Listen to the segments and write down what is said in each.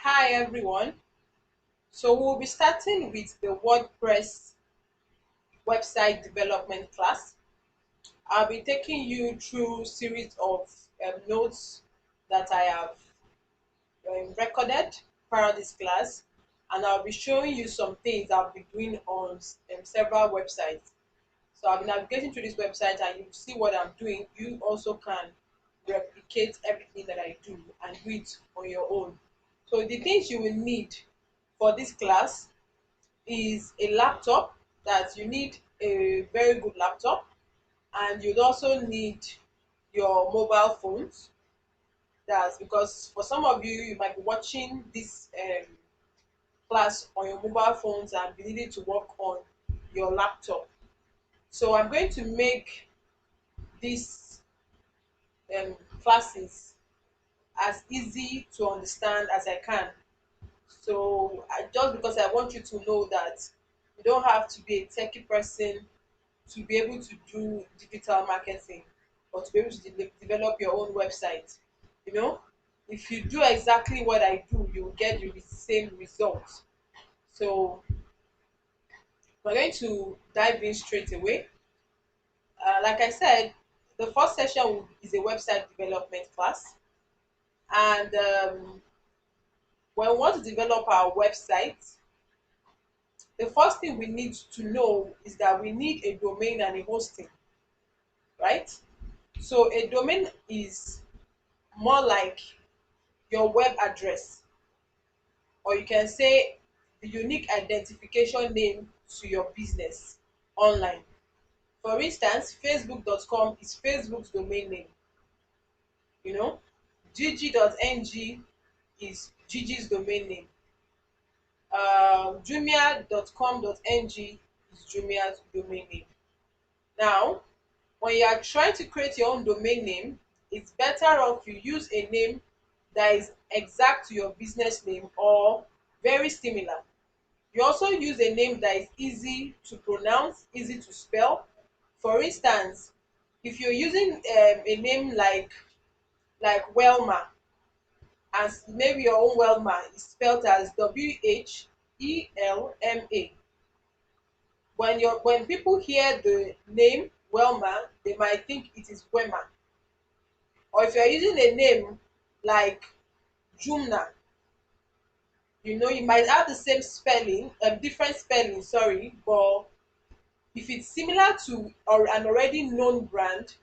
Hi everyone. So we'll be starting with the WordPress website development class. I'll be taking you through series of notes that I have recorded prior to this class, and I'll be showing you some things I'll be doing on several websites. So I'll be navigating through this website, and you see what I'm doing. You also can replicate everything that I do and do it on your own. So the things you will need for this class is a laptop. That you need a very good laptop, and you'd also need your mobile phones. That's because for some of you, you might be watching this class on your mobile phones and be needing to work on your laptop. So I'm going to make these um, classes as easy to understand as I can. Just because I want you to know that you don't have to be a techie person to be able to do digital marketing or to be able to develop your own website. You know, if you do exactly what I do, you will get the same result. So we're going to dive in straight away. Like I said, the first session is a website development class, and when we want to develop our website, the first thing we need to know is that we need a domain and a hosting, right? So a domain is more like your web address, or you can say the unique identification name to your business online. For instance, facebook.com is Facebook's domain name. You know, gg.ng is Gigi's domain name. Jumia.com.ng is Jumia's domain name. Now, when you are trying to create your own domain name, it's better off you use a name that is exact to your business name or very similar. You also use a name that is easy to pronounce, easy to spell. For instance, if you're using a name like Welma, and maybe your own Welma is spelled as Whelma. When people hear the name Welma, they might think it is Wema. Or if you're using a name like Jumna, you might have the same spelling, different spelling, sorry, but if it's similar to an already known brand,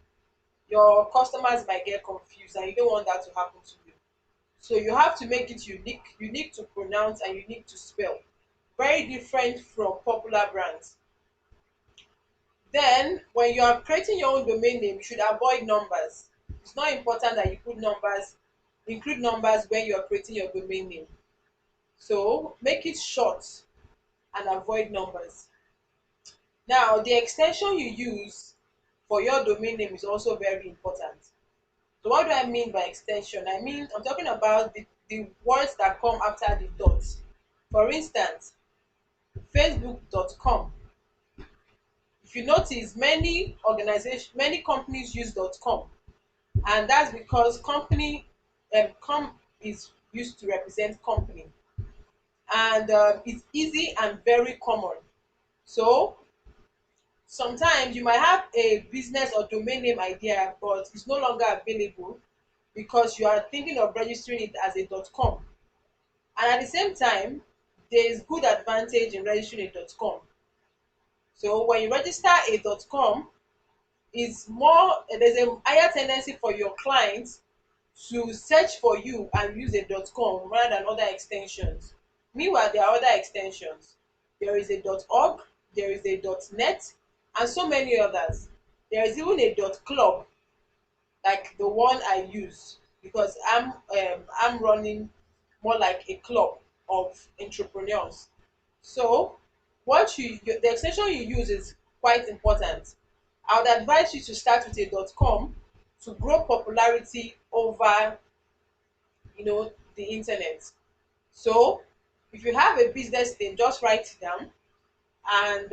your customers might get confused, and you don't want that to happen to you. So you have to make it unique to pronounce and unique to spell. Very different from popular brands. Then, when you are creating your own domain name, you should avoid numbers. It's not important that you include numbers when you are creating your domain name. So make it short and avoid numbers. Now, the extension you use for your domain name is also very important. So what do I mean by extension? I'm talking about the words that come after the dot. For instance, facebook.com. If you notice, many companies use .com, and that's because company com is used to represent company, and it's easy and very common. So sometimes you might have a business or domain name idea, but it's no longer available because you are thinking of registering it as a .com. And at the same time, there is good advantage in registering a .com. So when you register a .com, there's a higher tendency for your clients to search for you and use a .com rather than other extensions. Meanwhile, there are other extensions. There is a .org, there is a .net, and so many others. There is even a .club, like the one I use, because I'm running more like a club of entrepreneurs. So the extension you use is quite important. I would advise you to start with a .com to grow popularity over the internet. So if you have a business name, just write it down and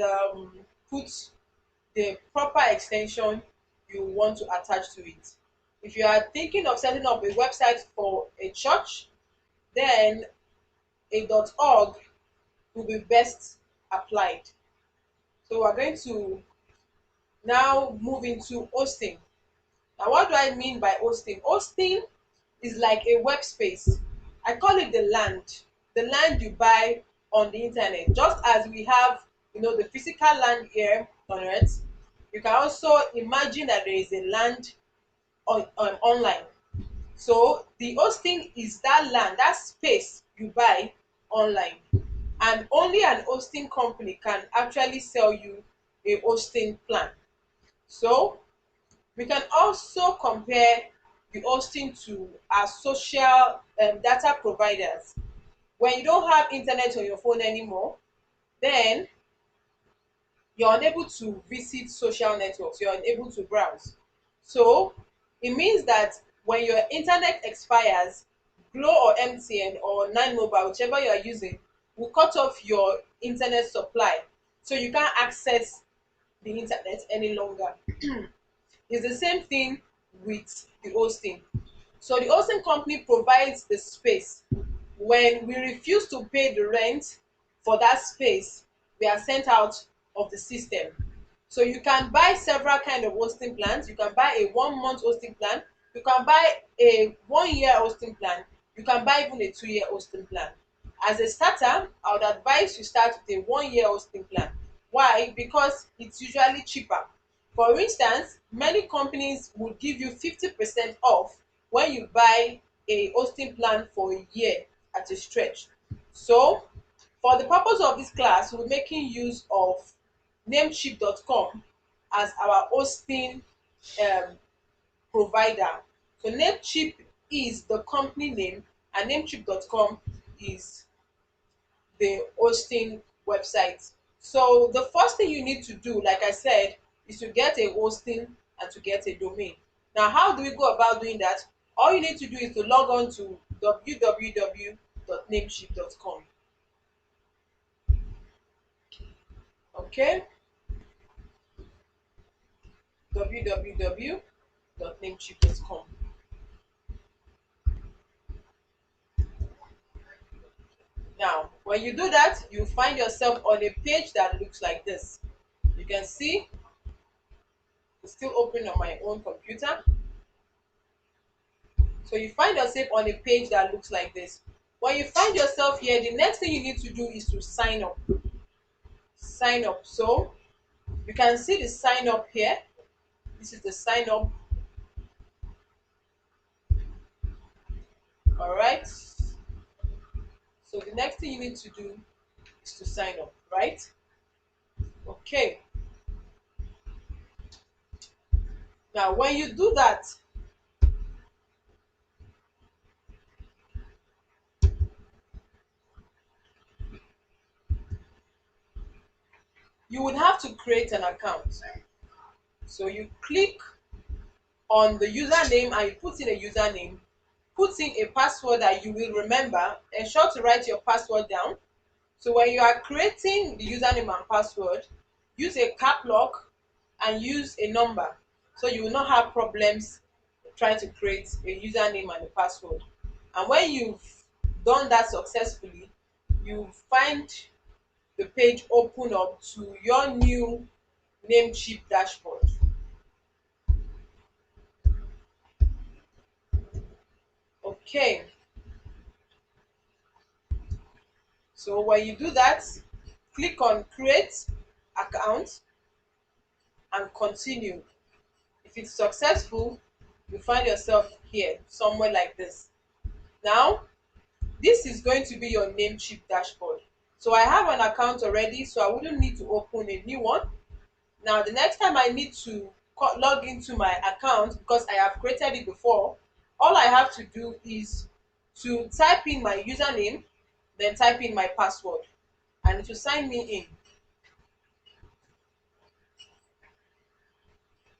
put the proper extension you want to attach to it. If you are thinking of setting up a website for a church, then a .org will be best applied. So we're going to now move into hosting. Now, what do I mean by hosting? Hosting is like a web space. I call it the land you buy on the internet. Just as we have, the physical land here on earth, you can also imagine that there is a land online. So the hosting is that land, that space you buy online, and only an hosting company can actually sell you a hosting plan. So we can also compare the hosting to our social data providers. When you don't have internet on your phone anymore, then you're unable to visit social networks, you're unable to browse. So it means that when your internet expires, Glo or MTN or Nine Mobile, whichever you are using, will cut off your internet supply. So you can't access the internet any longer. It's the same thing with the hosting. So the hosting company provides the space. When we refuse to pay the rent for that space, we are sent out of the system. So you can buy several kind of hosting plans. You can buy a 1 month hosting plan. You can buy a 1 year hosting plan. You can buy even a 2 year hosting plan. As a starter, I would advise you start with a 1 year hosting plan. Why? Because it's usually cheaper. For instance, many companies would give you 50% off when you buy a hosting plan for a year at a stretch. So for the purpose of this class, we're making use of namecheap.com as our hosting um, provider. So Namecheap is the company name and namecheap.com is the hosting website. So the first thing you need to do, like I said, is to get a hosting and to get a domain. Now, how do we go about doing that? All you need to do is to log on to www.namecheap.com. Okay, www.namecheap.com. Now, when you do that, you find yourself on a page that looks like this. You can see it's still open on my own computer. So you find yourself on a page that looks like this. When you find yourself here, the next thing you need to do is to sign up. Sign up. So you can see the sign up here. This is the sign up. All right. So the next thing you need to do is to sign up, right? Okay. Now, when you do that, you would have to create an account. So you click on the username and you put in a username, put in a password that you will remember. Ensure to write your password down. So when you are creating the username and password, use a cap lock and use a number so you will not have problems trying to create a username and a password. And when you've done that successfully, you find the page open up to your new Namecheap dashboard. Okay, so when you do that, click on create account and continue. If it's successful, you find yourself here, somewhere like this. Now, this is going to be your Namecheap dashboard. So I have an account already, so I wouldn't need to open a new one. Now, the next time I need to log into my account, because I have created it before, all I have to do is to type in my username, then type in my password, and it will sign me in.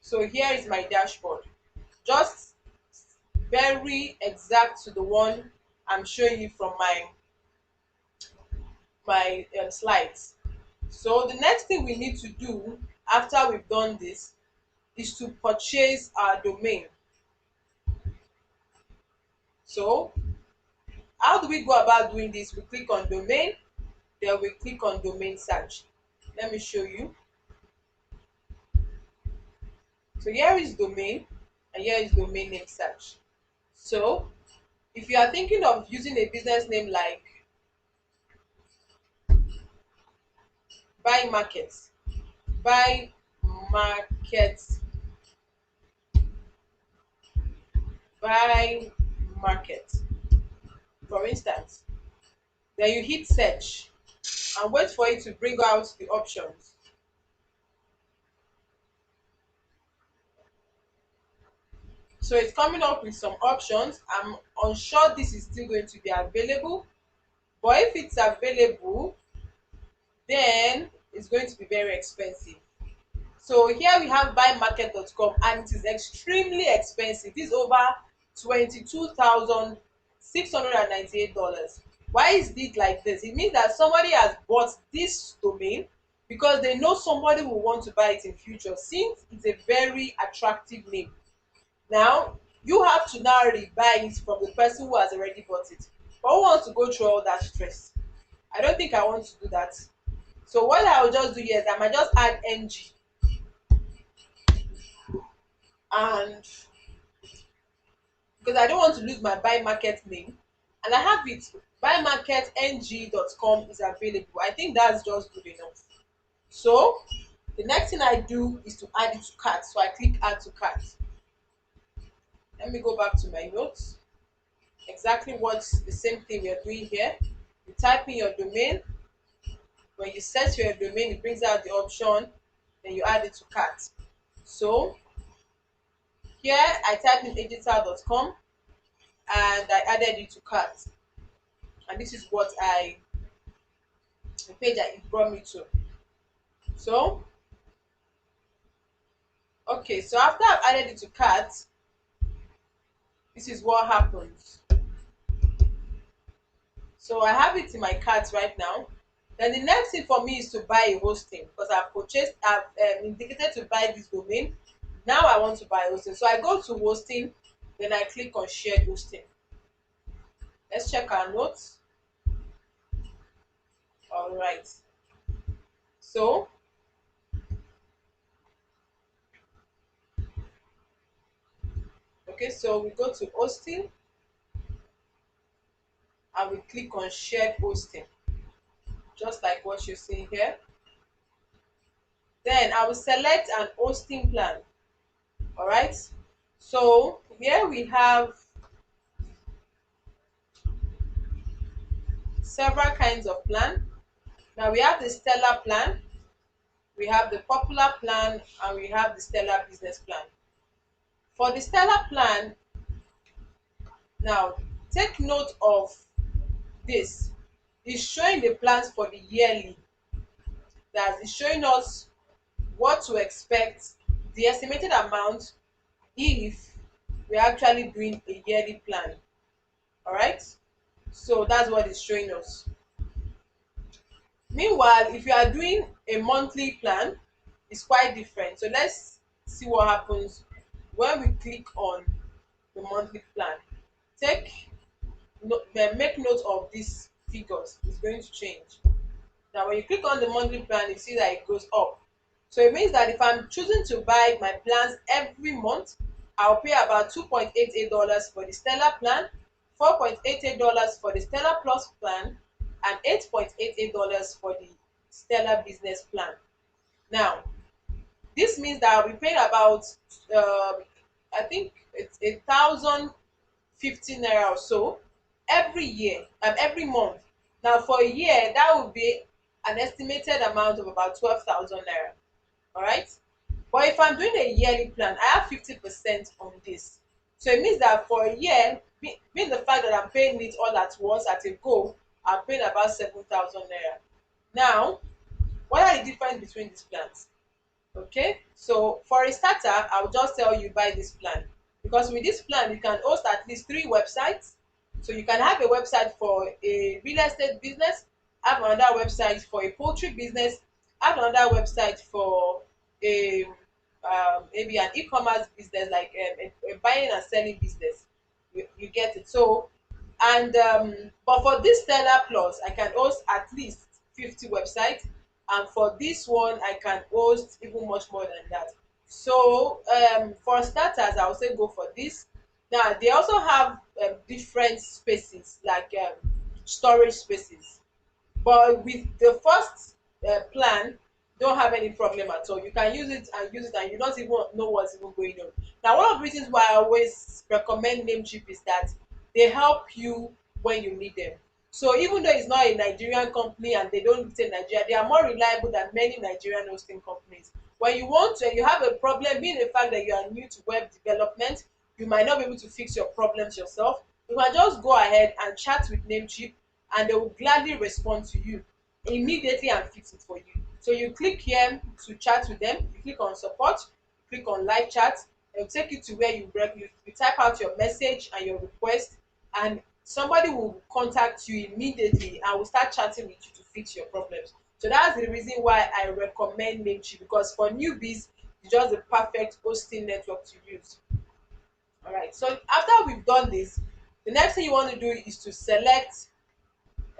So here is my dashboard. Just very exact to the one I'm showing you from my slides. So the next thing we need to do after we've done this is to purchase our domain. So How do we go about doing this? We click on domain, then we click on domain search. Let me show you. So here is domain, and here is domain name search. So if you are thinking of using a business name like buy market, buy market, buy market, for instance, then you hit search and wait for it to bring out the options. So it's coming up with some options. I'm unsure this is still going to be available, but if it's available, then it's going to be very expensive. So here we have buymarket.com, and it is extremely expensive. This is over $22,698. Why is it like this? It means that somebody has bought this domain because they know somebody will want to buy it in future, since it's a very attractive name. Now you have to now rebuy it from the person who has already bought it. But who wants to go through all that stress? I don't think I want to do that. So what I will just do here is I might just add ng, and because I don't want to lose my buy market name, and I have it, buymarketng.com is available. I think that's just good enough. So the next thing I do is to add it to cart. So I click add to cart. Let me go back to my notes. Exactly what's the same thing we are doing here. You type in your domain. When you search your domain, it brings out the option, then you add it to cart. So here I type in digital.com and I added it to cart. And this is what the page that it brought me to. So okay, so after I've added it to cart, this is what happens. So I have it in my cart right now. Then the next thing for me is to buy a hosting, because I've indicated to buy this domain. Now I want to buy hosting. So I go to hosting, then I click on shared hosting. Let's check our notes. All right. So okay, so we go to hosting and we click on shared hosting, just like what you're seeing here. Then I will select an hosting plan. All right. So here we have several kinds of plan. Now we have the stellar plan, we have the popular plan, and we have the stellar business plan. For the stellar plan, now take note of this. It's showing the plans for the yearly. That is showing us what to expect, the estimated amount if we're actually doing a yearly plan. All right. So that's what it's showing us. Meanwhile, if you are doing a monthly plan, it's quite different. So let's see what happens when we click on the monthly plan. Make note of these figures. It's going to change. Now when you click on the monthly plan, you see that it goes up. So it means that if I'm choosing to buy my plans every month, I'll pay about $2.88 for the stellar plan, $4.88 for the stellar plus plan, and $8.88 for the stellar business plan. Now this means that I'll be paying about I think it's 1,050 naira or so every year, every month. Now for a year, that would be an estimated amount of about 12,000 naira. All right. But if I'm doing a yearly plan, I have 50% on this. So it means that for a year, being the fact that I'm paying it all at once at a go, I'm paying about 7,000 naira. Now, what are the difference between these plans? Okay, so for a starter, I'll just tell you buy this plan, because with this plan you can host at least 3 websites. So you can have a website for a real estate business, have another website for a poultry business, have another website for a maybe an e-commerce business, like a buying and selling business. You get it. So And but for this Stellar Plus, I can host at least 50 websites, and for this one, I can host even much more than that. So for starters, I would say go for this. Now they also have different spaces like storage spaces, but with the first plan, don't have any problem at all. You can use it and you don't even know what's even going on. Now one of the reasons why I always recommend Namecheap is that they help you when you need them. So even though it's not a Nigerian company and they don't stay in Nigeria, they are more reliable than many Nigerian hosting companies. When you want to, you have a problem, being the fact that you are new to web development, you might not be able to fix your problems yourself. You can just go ahead and chat with Namecheap, and they will gladly respond to you immediately and fix it for you. So you click here to chat with them, you click on support, click on live chat, it will take you to where you type out your message and your request, and somebody will contact you immediately and will start chatting with you to fix your problems. So that's the reason why I recommend Namecheap, because for newbies, it's just the perfect hosting network to use. All right, so after we've done this, the next thing you want to do is to select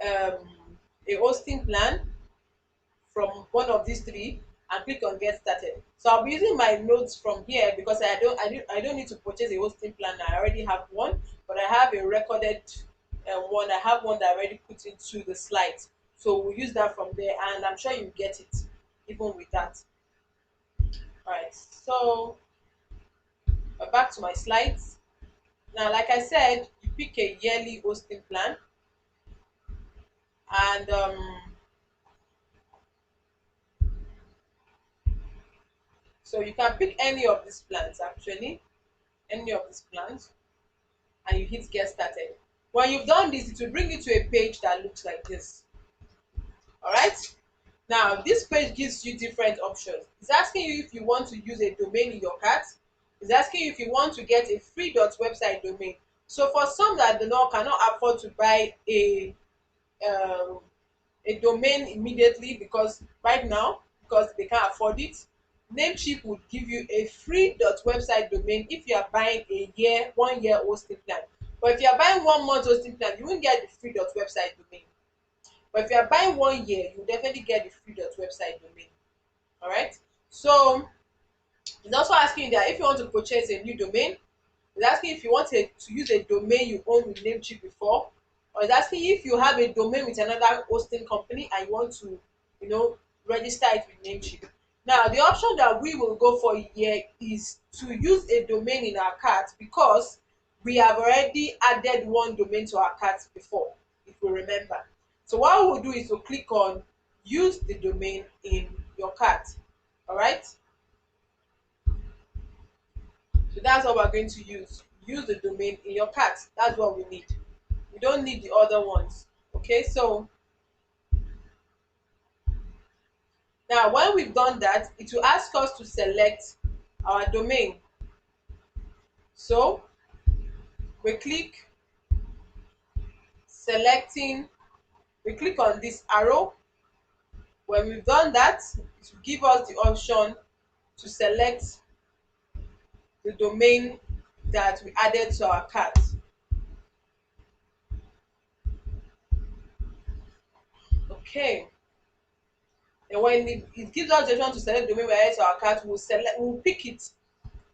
um, a hosting plan from one of these three and click on get started. So I'll be using my notes from here because I don't need to purchase a hosting plan. I already have one, but I have a recorded one. I have one that I already put into the slides. So we'll use that from there, and I'm sure you get it even with that. All right. So back to my slides. Now, like I said, you pick a yearly hosting plan, and so you can pick any of these plans actually, any of these plans, and you hit get started. When you've done this, it will bring you to a page that looks like this. All right. Now, this page gives you different options. It's asking you if you want to use a domain in your cart. It's asking you if you want to get a free .website domain. So for some that do not cannot afford to buy um, a domain immediately, because right now, because they can't afford it, Namecheap would give you a free .website domain if you are buying a 1 year hosting plan. But if you are buying 1 month hosting plan, you won't get the free .website domain. But if you are buying 1 year, you definitely get the free .website domain. All right. So it's also asking you that if you want to purchase a new domain, it's asking if you want to use a domain you own with Namecheap before, or it's asking if you have a domain with another hosting company and you want to, you know, register it with Namecheap. Now, the option that we will go for here is to use a domain in our cart, because we have already added one domain to our cart before, if we remember. So what we will do is to click on use the domain in your cart. All right. So that's what we're going to use. Use the domain in your cart. That's what we need. We don't need the other ones. Okay, so now when we've done that, it will ask us to select our domain. So we click selecting, we click on this arrow. When we've done that, it will give us the option to select the domain that we added to our cart. Okay. And when it gives us the option to select the domain we added to our cart, we'll pick it.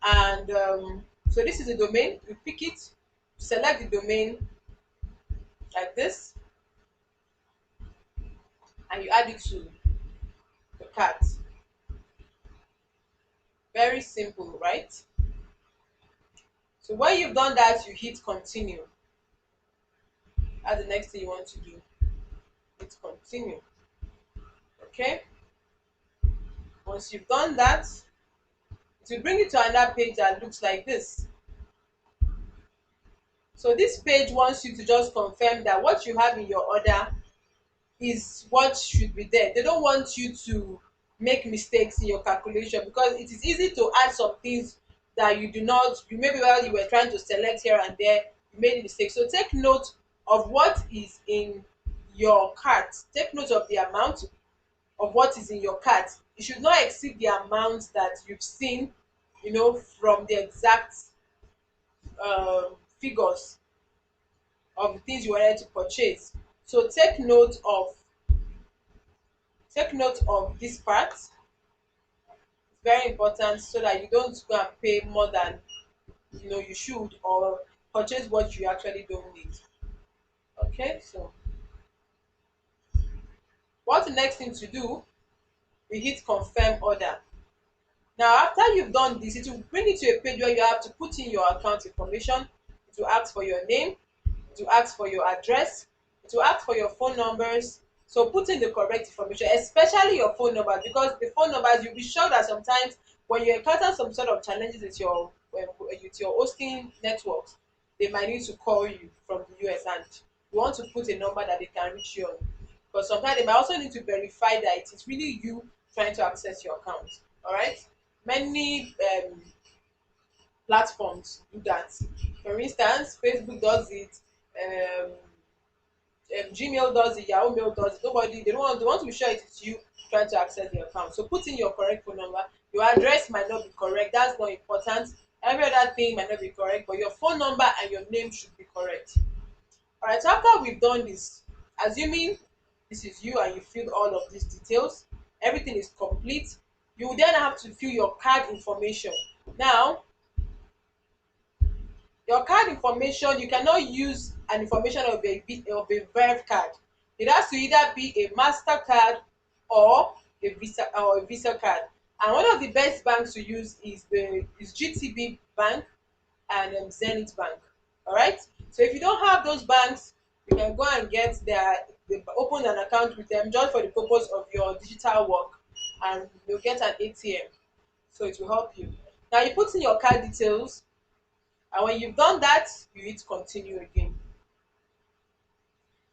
And so this is the domain. You pick it, select the domain like this, and you add it to the cart. Very simple, right? So when you've done that, you hit continue. That's the next thing you want to do. Hit continue. Okay. Once you've done that, it will bring you to another page that looks like this. So this page wants you to just confirm that what you have in your order is what should be there. They don't want you to make mistakes in your calculation, because it is easy to add some things that you do not, you maybe while you were trying to select here and there, you made a mistake. So take note of what is in your cart. Take note of the amount of what is in your cart. It should not exceed the amount that you've seen, you know, from the exact figures. of the things you wanted to purchase. So take note of this part. It's very important so that you don't go and pay more than you should, or purchase what you actually don't need. Okay, so what's the next thing to do? We hit confirm order. Now, after you've done this, it will bring you to a page where you have to put in your account information. It will ask for your name, it will ask for your address, it will ask for your phone numbers. So put in the correct information, especially your phone number, because the phone numbers, you'll be sure that sometimes when you encounter some sort of challenges with your hosting networks, they might need to call you from the US, and you want to put a number that they can reach you on. Because sometimes they might also need to verify that it is really you trying to access your account. All right. Many platforms do that. For instance, Facebook does it, um, Gmail does it, Yahoo Mail does it. Nobody, they want to be sure it is you trying to access the account. So put in your correct phone number. Your address might not be correct. That's not important. Every other thing might not be correct, but your phone number and your name should be correct. All right. So after we've done this, assuming this is you and you filled all of these details, everything is complete. You will then have to fill your card information. Now, your card information, you cannot use an information of a verif card. It has to either be a MasterCard or a Visa card. And one of the best banks to use is GTB Bank and Zenith Bank. All right. So if you don't have those banks, you can go and open an account with them just for the purpose of your digital work, and you'll get an ATM. So it will help you. Now you put in your card details, and when you've done that, you hit continue again.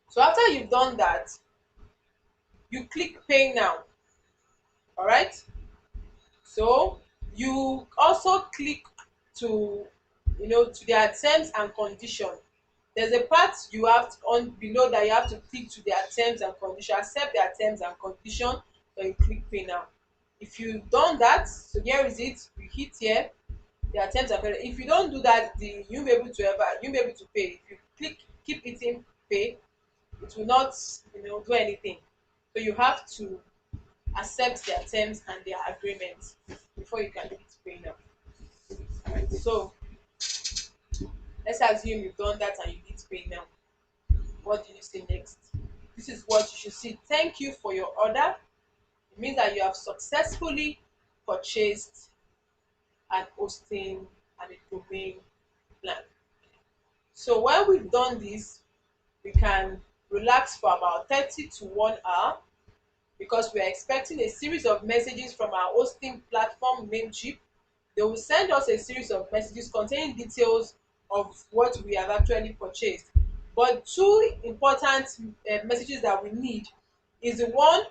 So after you've done that, you click pay now. All right. So you also click to to their terms and condition. There's a part you have on below that you have to click to their terms and condition, accept their terms and condition, then you click pay now. If you've done that, so here is it, you hit here, their terms and condition. If you don't do that, you'll be able to pay. If you keep hitting pay, it will not do anything. So you have to accept their terms and their agreements before you can hit pay now. Alright, so let's assume you've done that and you hit pay now. What do you say next? This is what you should see. Thank you for your order. It means that you have successfully purchased an hosting and a domain plan. So when we've done this, we can relax for about 30 to 1 hour, because we are expecting a series of messages from our hosting platform Namecheap. They will send us a series of messages containing details of what we have actually purchased. But two important messages that we need is the one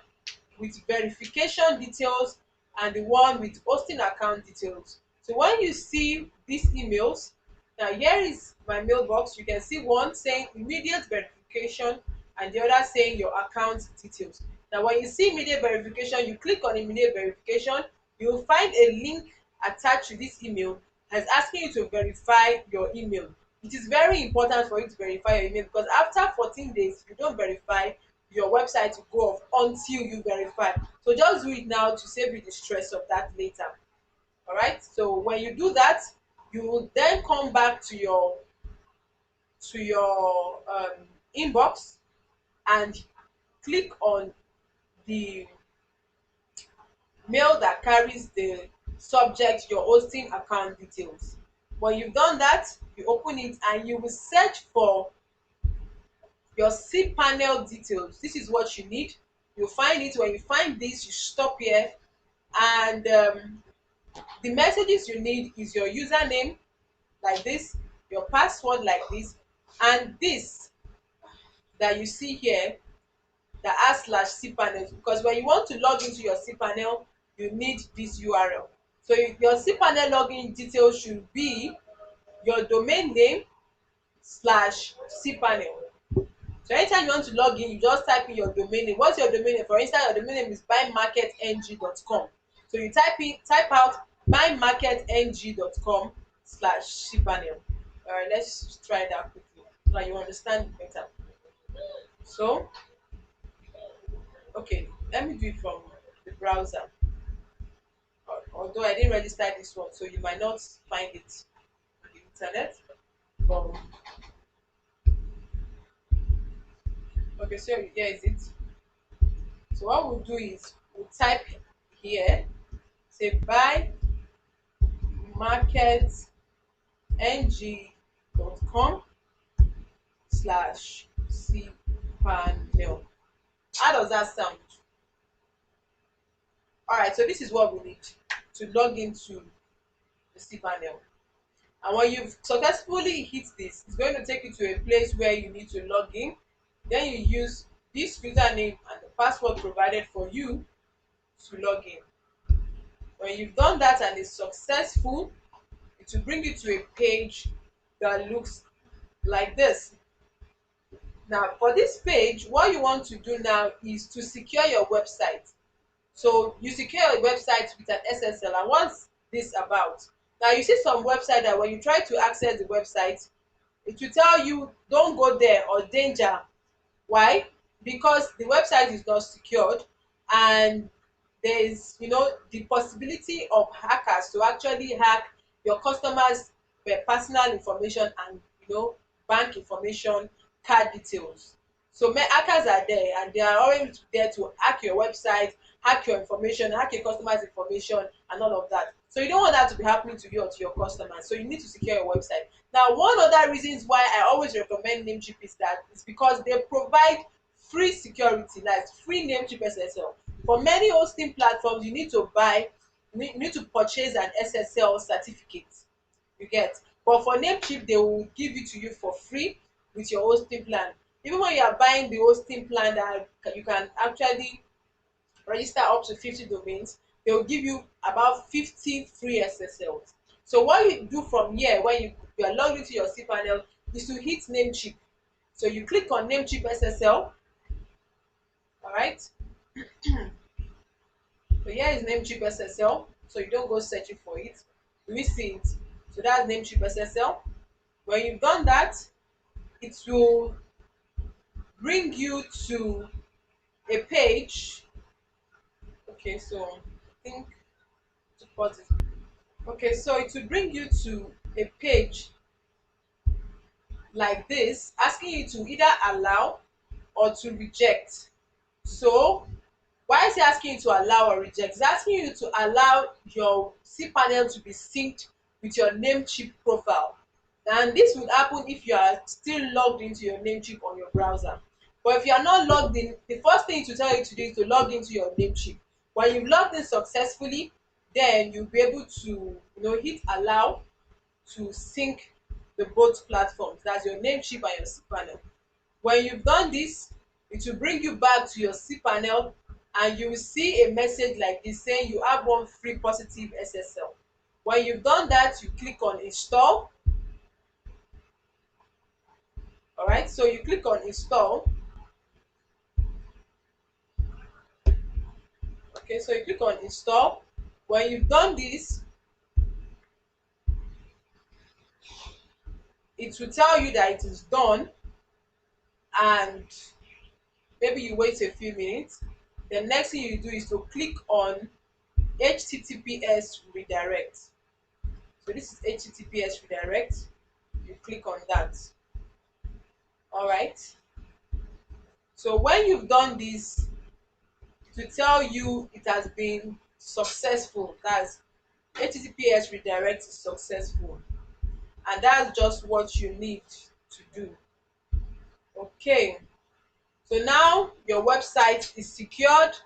with verification details and the one with hosting account details. So when you see these emails, now here is my mailbox. You can see one saying immediate verification and the other saying your account details. Now when you see immediate verification, you click on immediate verification. You will find a link attached to this email that's asking you to verify your email. It is very important for you to verify your email, because after 14 days, if you don't verify, your website will go off until you verify. So just do it now to save you the stress of that later. All right. So when you do that, you will then come back to your inbox and click on the mail that carries the subject your hosting account details. When you've done that, you open it and you will search for your cpanel details. This is what you need. You find it. When you find this, you stop here, and the messages you need is your username like this, your password like this, and this that you see here, the /cpanel, because when you want to log into your cpanel, you need this URL. So your cpanel login details should be your domain name /cpanel. So anytime you want to log in, you just type in your domain name. What's your domain name? For instance, your domain name is buymarketng.com. So you type out buymarketng.com/cpanel. All right, let's try that quickly. so that you understand it better. So, okay, let me do it from the browser. Although I didn't register this one, so you might not find it on the internet. But okay, so here is it. So what we'll do is we'll type here, say buy marketng.com slash cpanel. How does that sound? All right, so this is what we need to log into the cpanel. And when you've successfully hit this, it's going to take you to a place where you need to log in. Then you use this username and the password provided for you to log in. When you've done that and it's successful, it will bring you to a page that looks like this. Now, for this page, what you want to do now is to secure your website. So you secure your website with an SSL, and once this about, now you see some website that when you try to access the website, it will tell you don't go there or danger. Why? Because the website is not secured, and there is, the possibility of hackers to actually hack your customers personal information and, bank information, card details. So hackers are there, and they are always there to hack your website, hack your information, hack your customers information, and all of that. So you don't want that to be happening to you or to your customers, so you need to secure your website. Now, one other reasons why I always recommend Namecheap is that it's because they provide free security, like free Namecheap SSL. For many hosting platforms, you need to purchase an SSL certificate. You get, but for Namecheap, they will give it to you for free with your hosting plan. Even when you are buying the hosting plan that you can actually register up to 50 domains, they will give you about 50 free SSLs. So what you do from here when you are logged into your cPanel is to hit Namecheap. So you click on Namecheap SSL. All right. So here is Namecheap SSL. So you don't go searching for it. You will see it. So that's Namecheap SSL. When you've done that, it will bring you to a page. Okay, so I think to pause it. Okay, so it will bring you to a page like this, asking you to either allow or to reject. So why is it asking you to allow or reject? It's asking you to allow your cPanel to be synced with your Namecheap profile. And this would happen if you are still logged into your Namecheap on your browser. But if you are not logged in, the first thing to tell you to do is to log into your Namecheap. When you've logged in successfully, then you'll be able to, hit allow to sync the both platforms. That's your Namecheap and your cPanel. When you've done this, it will bring you back to your cPanel, and you will see a message like this saying you have one free positive SSL. When you've done that, you click on install. All right, so you click on install. Okay, so you click on install. When you've done this, it will tell you that it is done, and maybe you wait a few minutes. The next thing you do is to click on HTTPS redirect. So this is HTTPS redirect. You click on that. All right. So when you've done this, to tell you it has been successful, that's HTTPS redirect is successful, and that's just what you need to do. Okay, so now your website is secured,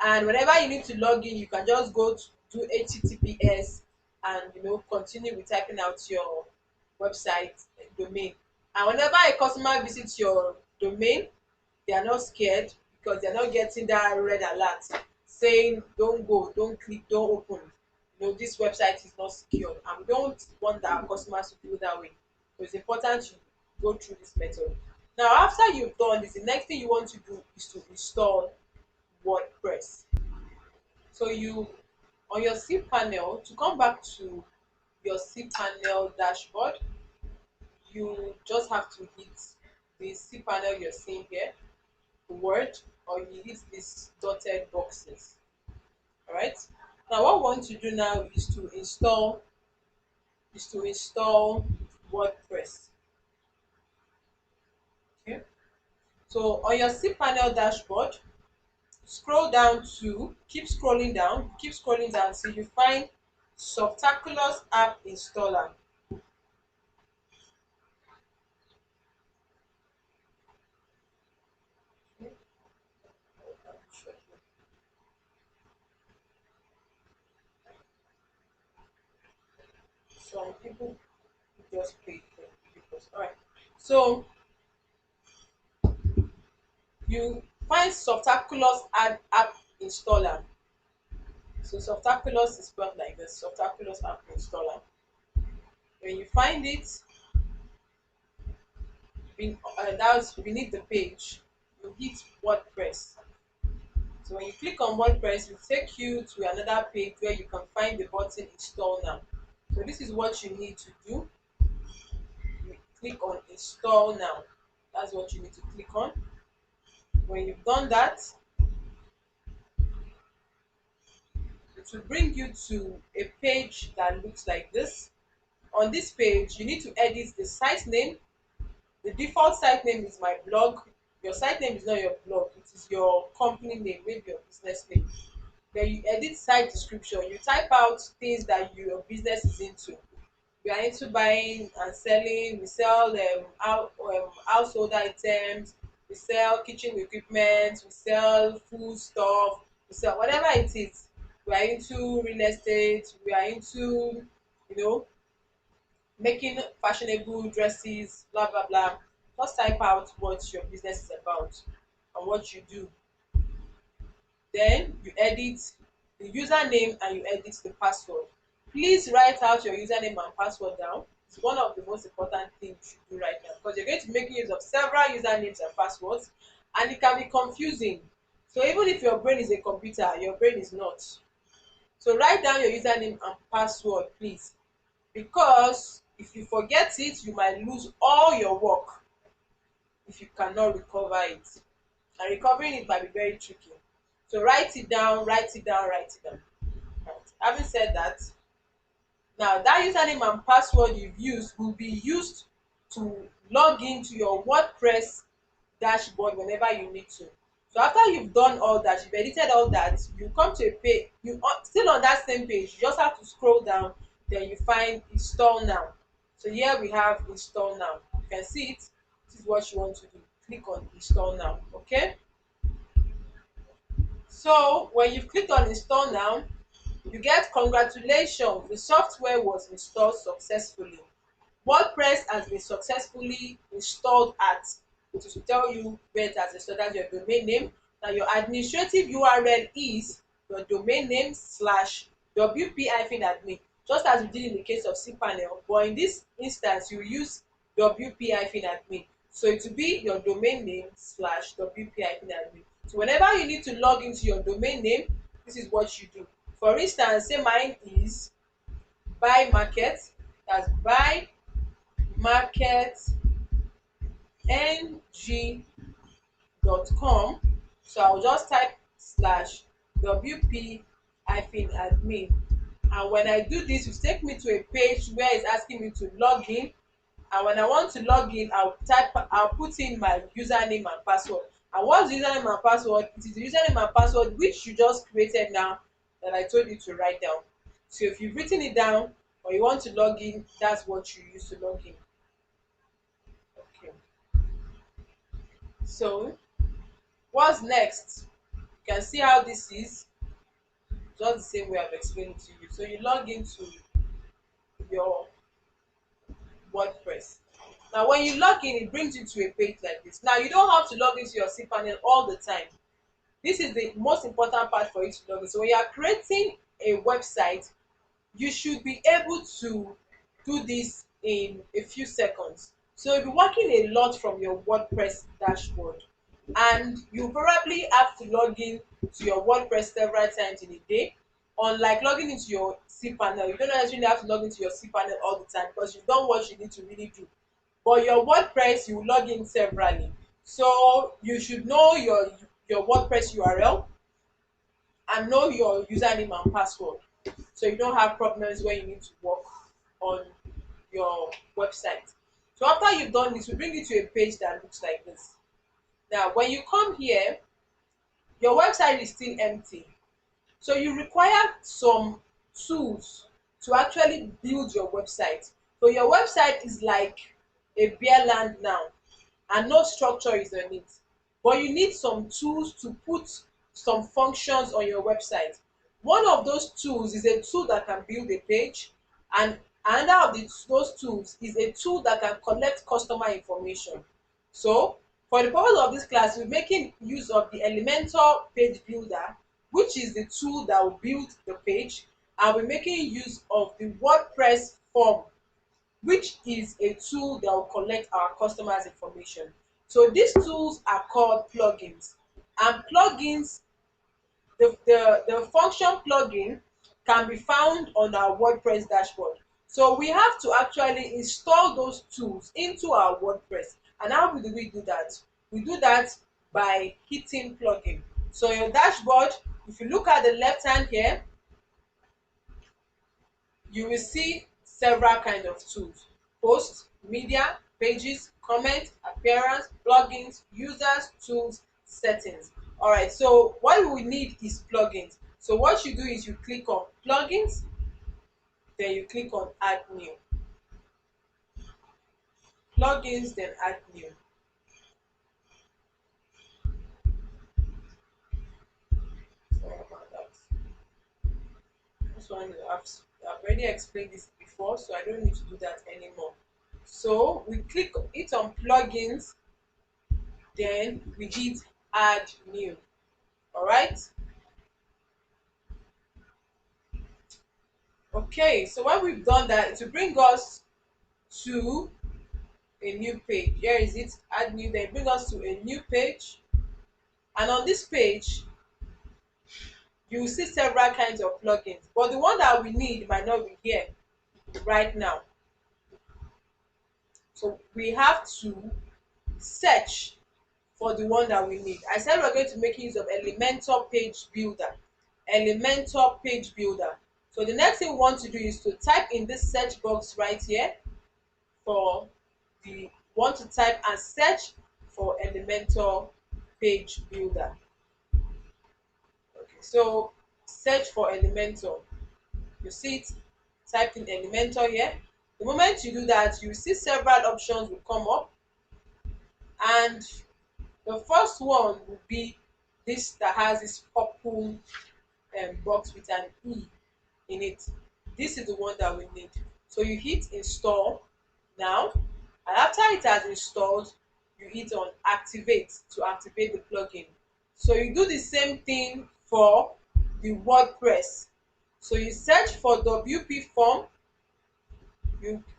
and whenever you need to log in, you can just go to do HTTPS and continue with typing out your website domain. And whenever a customer visits your domain, they are not scared because they are not getting that red alert saying don't go, don't click, don't open. This website is not secure, and we don't want our customers to feel that way. So it's important to go through this method. Now, after you've done this, the next thing you want to do is to install Wordpress. So you, on your cPanel, to come back to your cPanel dashboard, you just have to hit the cPanel you're seeing here, the word, or you hit these dotted boxes. All right. Now, what we want to do now is to install WordPress. Okay. So on your cPanel dashboard, keep scrolling down till you find Softaculous app installer. Okay. Some people just pay for it because, all right. So you find Softaculous app installer. So Softaculous is spelled like this, Softaculous app installer. When you find it, that's beneath the page, you hit WordPress. So when you click on WordPress, it will take you to another page where you can find the button install now. So this is what you need to do. You click on install now. That's what you need to click on. When you've done that, it will bring you to a page that looks like this. On this page, you need to edit the site name. The default site name is my blog. Your site name is not your blog, it is your company name, maybe your business name. Then you edit site description. You type out things that your business is into. We are into buying and selling. We sell household items. We sell kitchen equipment. We sell food stuff. We sell whatever it is. We are into real estate. We are into, you know, making fashionable dresses. Blah blah blah. Just type out what your business is about and what you do. Then you edit the username and you edit the password. Please write out your username and password down. It's one of the most important things you should do right now because you're going to make use of several usernames and passwords, and it can be confusing. So even if your brain is a computer, your brain is not. So write down your username and password, please, because if you forget it, you might lose all your work if you cannot recover it. And recovering it might be very tricky. So write it down, write it down, write it down. Right. Having said that, now that username and password you've used will be used to log into your WordPress dashboard whenever you need to. So after you've done all that, you've edited all that, you come to a page, still on that same page, you just have to scroll down, then you find install now. So here we have install now. You can see it. This is what you want to do. Click on install now. Okay. So when you've clicked on install now, you get congratulations, the software was installed successfully. WordPress has been successfully installed at, to tell you where it has installed, that's your domain name. Now your administrative URL is your domain name slash wp-admin, just as we did in the case of cPanel, but in this instance you use wp-admin. So it will be your domain name slash wp-admin. So whenever you need to log into your domain name, this is what you do. For instance, say mine is buy market, that's buy market ng.com. So I'll just type slash wp admin, and when I do this, it take me to a page where it's asking me to log in. And when I want to log in, I'll put in my username and password. And what's the username and password? It is the username and password which you just created now that I told you to write down. So if you've written it down or you want to log in, that's what you use to log in. Okay. So what's next? You can see how this is just the same way I've explained it to you. So you log into your WordPress. Now when you log in, it brings you to a page like this. Now you don't have to log into your cPanel all the time. This is the most important part for you to log in. So when you are creating a website, you should be able to do this in a few seconds. So you'll be working a lot from your WordPress dashboard, and you probably have to log in to your WordPress several times in a day. Unlike logging into your cPanel, you don't necessarily have to log into your cPanel all the time because you've done what you need to really do. but your WordPress you log in severally. So you should know your WordPress URL and know your username and password, so you don't have problems when you need to work on your website. So after you've done this, we bring you to a page that looks like this. Now when you come here, your website is still empty, so you require some tools to actually build your website. So your website is like a bare land now, and no structure is on it, but you need some tools to put some functions on your website. One of those tools is a tool that can build a page, and another of those tools is a tool that can collect customer information. So for the purpose of this class, we're making use of the Elementor page builder, which is the tool that will build the page, and we're making use of the WordPress form, which is a tool that will collect our customers' information. So these tools are called plugins. And plugins, the function plugin can be found on our WordPress dashboard. So we have to actually install those tools into our WordPress. And how do we do that? We do that by hitting plugin. So your dashboard, if you look at the left hand here, you will see several kind of tools: posts, media, pages, comment, appearance, plugins, users, tools, settings. All right, so what we need is plugins. So what you do is you click on plugins, then you click on add new. Plugins, then add new. Sorry about that. This one I've already explained this before, so I don't need to do that anymore. So we click it on plugins, then we hit add new. All right. Okay, so when we've done that, it will bring us to a new page. Here is it, add new. Then bring us to a new page, and on this page you will see several kinds of plugins, but the one that we need might not be here right now. So we have to search for the one that we need. I said we're going to make use of Elementor page builder. Elementor page builder. So the next thing we want to do is to type in this search box right here for the want to type and search for Elementor page builder. Okay, so search for Elementor. You see it typed in Elementor here. The moment you do that, you see several options will come up, and the first one will be this that has this purple box with an E in it. This is the one that we need. So you hit install now, and after it has installed, you hit on activate to activate the plugin. So you do the same thing for the WordPress. So you search for WP form.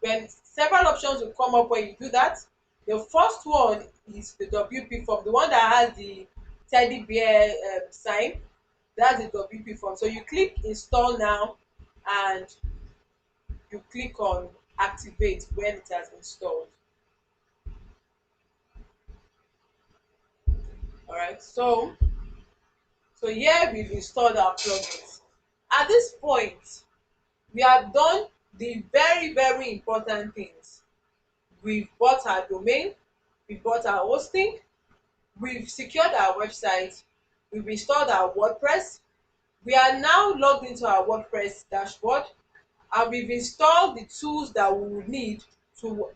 When several options will come up when you do that. The first one is the WP form, the one that has the teddy bear sign. That's the WP form. So you click install now, and you click on activate when it has installed. All right, so here we've installed our plugins. At this point, we have done the very important things. We've bought our domain, we've bought our hosting, we've secured our website, we've installed our WordPress. We are now logged into our WordPress dashboard, and we've installed the tools that we will need to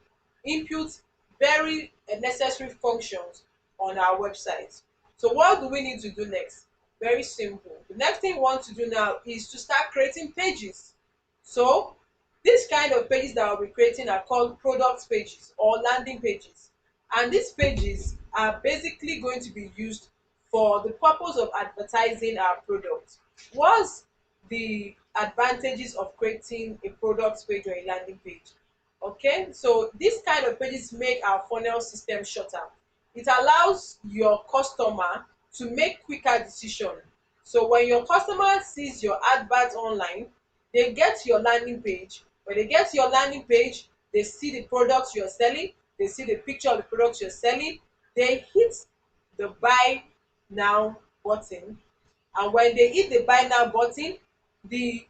input very necessary functions on our website. So what do we need to do next? Very simple. The next thing we want to do now is to start creating pages. So this kind of pages that we'll be creating are called product pages or landing pages. And these pages are basically going to be used for the purpose of advertising our product. What's the advantages of creating a product page or a landing page? Okay, so this kind of pages make our funnel system shorter. It allows your customer to make quicker decisions. So when your customer sees your advert online, they get to your landing page. When they get to your landing page, they see the products you're selling, they see the picture of the product you're selling, they hit the buy now button. And when they hit the buy now button, the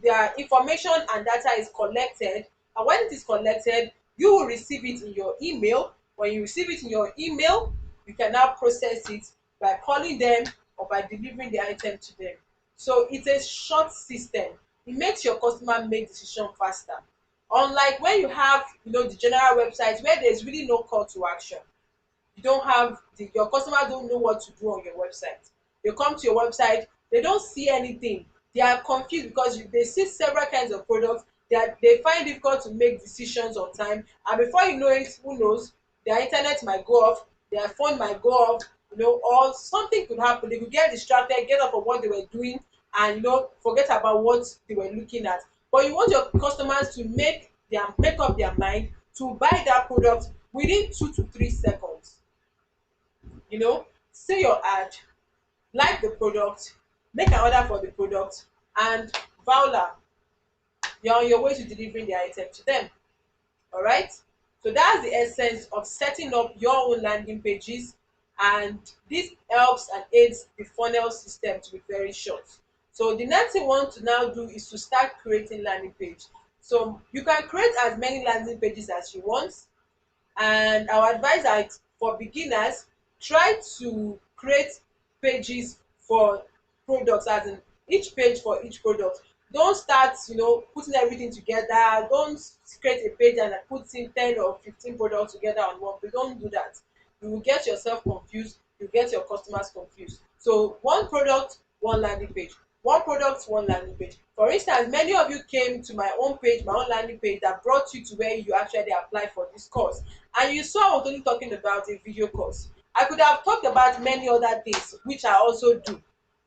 their information and data is collected, and when it is collected, you will receive it in your email. When you receive it in your email, you can now process it by calling them or by delivering the item to them. So it's a short system. It makes your customer make decision faster, unlike when you have, the general website where there's really no call to action. You don't have your customer don't know what to do on your website. They come to your website, they don't see anything, they are confused because they see several kinds of products, they find it difficult to make decisions on time, and before you know it, who knows, their internet might go off, their phone might go off, or something could happen. They could get distracted, get off of what they were doing, and forget about what they were looking at. But you want your customers to make up their mind to buy that product within 2 to 3 seconds. See your ad, like the product, make an order for the product, and voila, you're on your way to delivering the item to them. All right, so that's the essence of setting up your own landing pages, and this helps and aids the funnel system to be very short. So the next thing we want to now do is to start creating landing page. So you can create as many landing pages as you want, and our advice is, for beginners, try to create pages for products, as in each page for each product. Don't start putting everything together. Don't create a page and put in 10 or 15 products together on one page. Don't do that. You will get yourself confused, you get your customers confused. So one product, one landing page, one product, one landing page. For instance, many of you came to my own page, my own landing page, that brought you to where you actually applied for this course, and you saw I was only talking about a video course. I could have talked about many other things which I also do,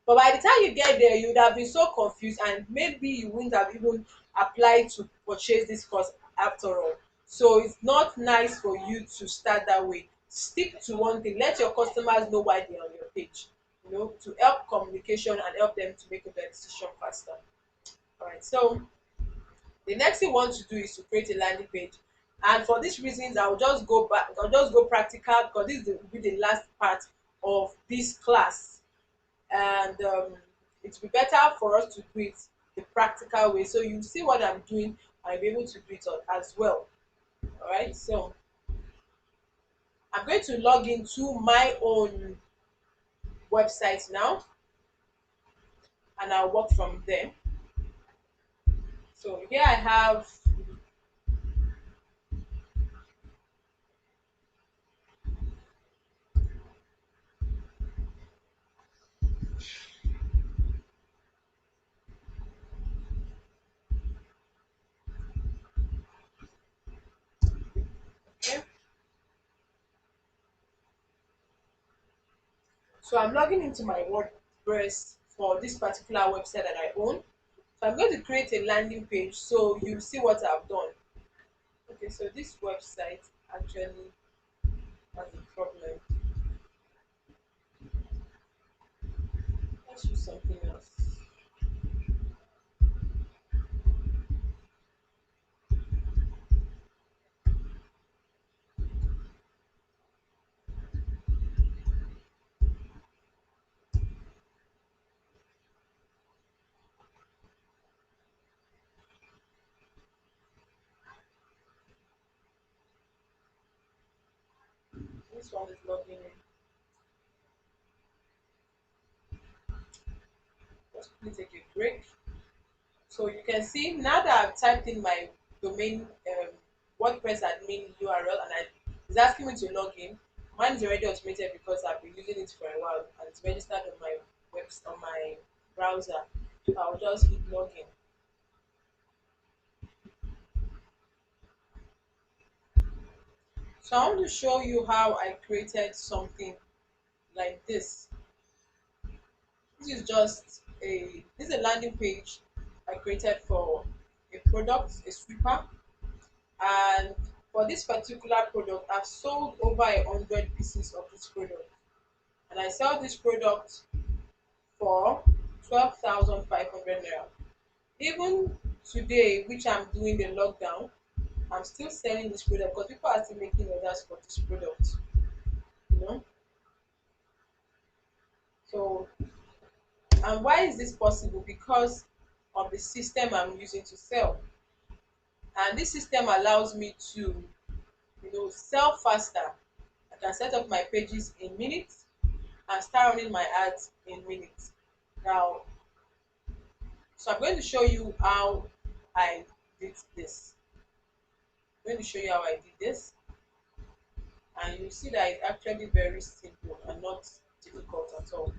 but by the time you get there, you would have been so confused, and maybe you wouldn't have even applied to purchase this course after all. So it's not nice for you to start that way. Stick to one thing. Let your customers know why they're on your page, to help communication and help them to make a better decision faster. All right, so the next thing you want to do is to create a landing page. And for these reasons, I'll just go practical, because this will be the last part of this class. And it will be better for us to do it the practical way, so you see what I'm doing and be able to do it as well. All right, so I'm going to log into my own website now, and I'll work from there. So here I have, okay, so I'm logging into my WordPress for this particular website that I own. So I'm going to create a landing page so you see what I've done. Okay, so this website actually has a problem. Let's use something else. This one is logging in. Let's quickly take a break. So you can see now that I've typed in my domain, WordPress admin URL, and it's asking me to log in. Mine is already automated because I've been using it for a while, and it's registered on my on my browser. So I'll just hit login. So I want to show you how I created something like this. This is a landing page I created for a product, a sweeper. And for this particular product, I've sold over 100 pieces of this product, and I sell this product for 12,500 naira. Even today, which I'm doing the lockdown, I'm still selling this product because people are still making orders for this product, you know. So, and why is this possible? Because of the system I'm using to sell. And this system allows me to, sell faster. I can set up my pages in minutes and start running my ads in minutes. Now, so I'm going to show you how I did this. I'm going to show you how I did this, and you see that it's actually very simple and not difficult at all.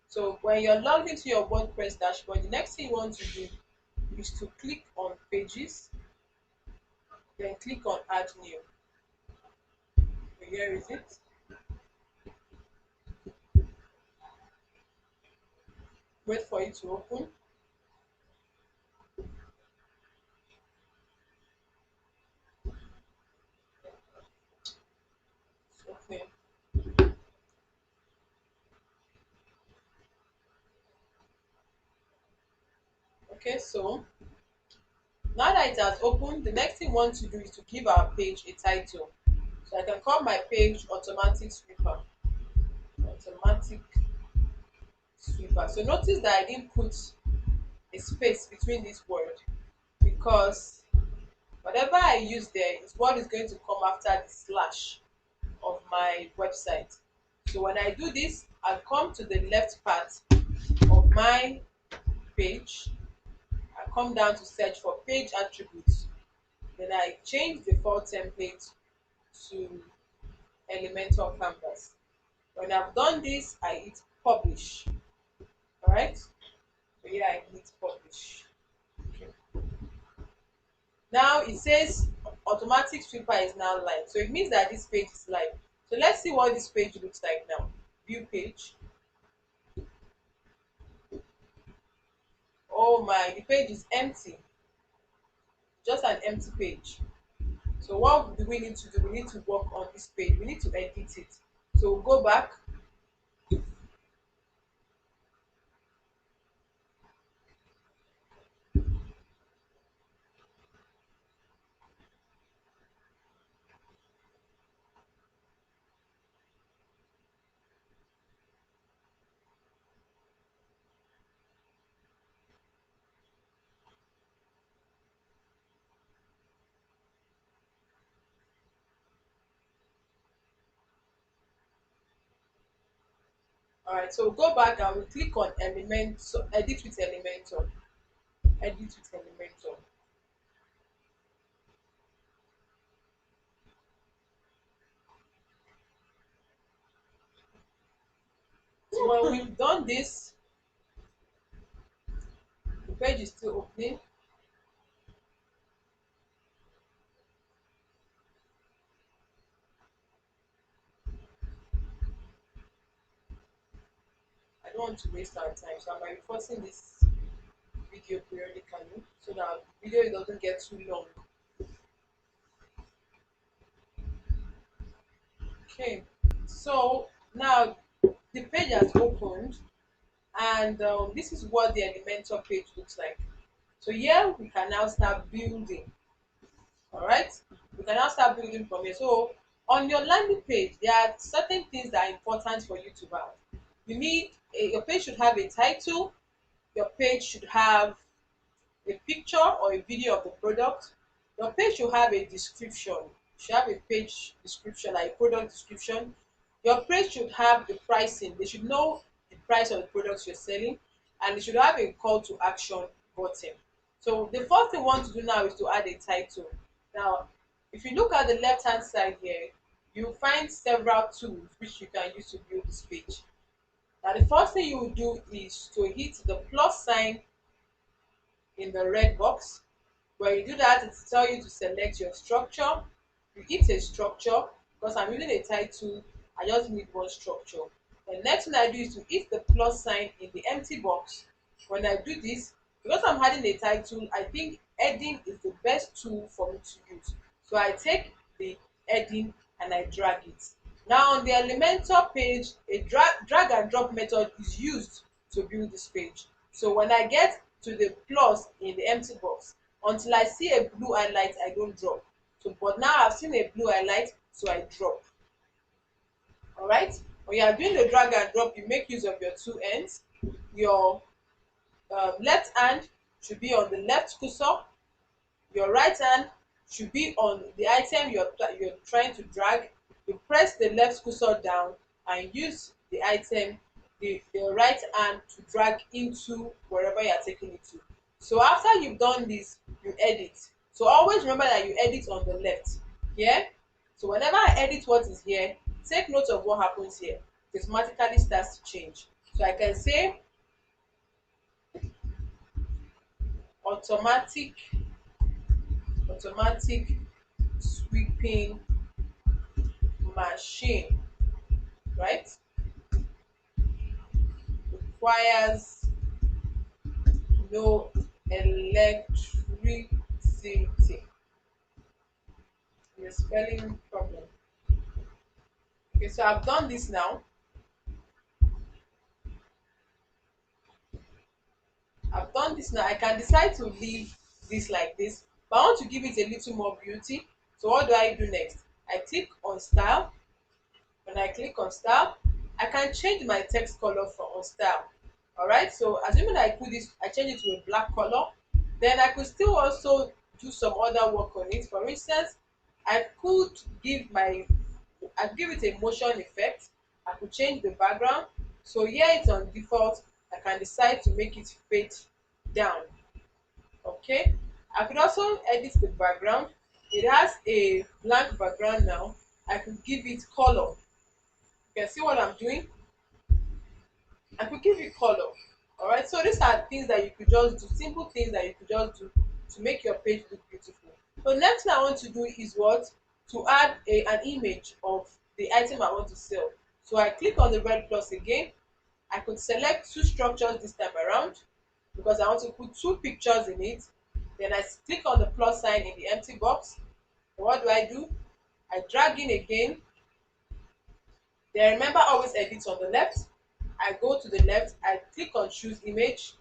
So when you're logged into your WordPress dashboard, the next thing you want to do is to click on pages, then click on add new. So here is it. Wait for it to open. Okay. Okay, so now that it has opened, the next thing we want to do is to give our page a title. So I can call my page automatic sweeper. Automatic sweeper. So notice that I didn't put a space between this word, because whatever I use there is what is going to come after the slash of my website. So when I do this, I come to the left part of my page. I come down to search for page attributes. Then I change the default template to Elementor canvas. When I've done this, I hit publish. All right. So here I hit publish. Okay. Now it says automatic sweeper is now live. So it means that this page is live. So let's see what this page looks like now. View page. Oh my, the page is empty. Just an empty page. So what do we need to do? We need to work on this page. We need to edit it. So we'll go back. All right, so we'll go back and we'll click on element, so edit with Elementor. Edit with Elementor. So when we've done this, the page is still opening. I don't want to waste our time, so I'm reinforcing this video periodically so that the video doesn't get too long. Okay, so now the page has opened, and this is what the Elementor page looks like. So here we can now start building. All right, we can now start building from here. So on your landing page, there are certain things that are important for you to have. Your page should have a title. Your page should have a picture or a video of the product. Your page should have a description. You should have a page description, like a product description. Your page should have the pricing. They should know the price of the products you're selling, and it should have a call to action button. So the first thing we want to do now is to add a title. Now, if you look at the left hand side here, you'll find several tools which you can use to build this page. Now, the first thing you will do is to hit the plus sign in the red box. When you do that, it will tell you to select your structure. You hit a structure. Because I'm using a title, I just need one structure. The next thing I do is to hit the plus sign in the empty box. When I do this, because I'm adding a title, I think heading is the best tool for me to use. So I take the heading and I drag it. Now on the Elementor page, a drag and drop method is used to build this page. So when I get to the plus in the empty box, until I see a blue highlight, I don't drop. So but now I've seen a blue highlight, so I drop. All right, when you are doing the drag and drop, you make use of your two ends. Your left hand should be on the left cursor, your right hand should be on the item you're trying to drag. You press the left cursor down and use the item, the right hand to drag into wherever you are taking it to. So after you've done this, you edit. So always remember that you edit on the left here. So whenever I edit what is here, take note of what happens here. It automatically starts to change. So I can say automatic automatic sweeping machine, right? Requires no electricity. The spelling problem. Okay, so I've done this now. I can decide to leave this like this, but I want to give it a little more beauty. So what do I do next? I click on style. When I click on style, I can change my text color on style. All right, so assuming I put this, I change it to a black color, then I could still also do some other work on it. For instance, I could give my I give it a motion effect. I could change the background. So here it's on default. I can decide to make it fade down. Okay, I could also edit the background. It has a blank background now. I could give it color. You can see what I'm doing. I could give it color. All right, so these are things that you could just do, simple things that you could just do to make your page look beautiful. So next thing I want to do is what? To add an image of the item I want to sell. So I click on the red plus again. I could select two structures this time around because I want to put two pictures in it. Then I click on the plus sign in the empty box. And what do? I drag in again. Then remember, always edit on the left. I go to the left, I click on choose image.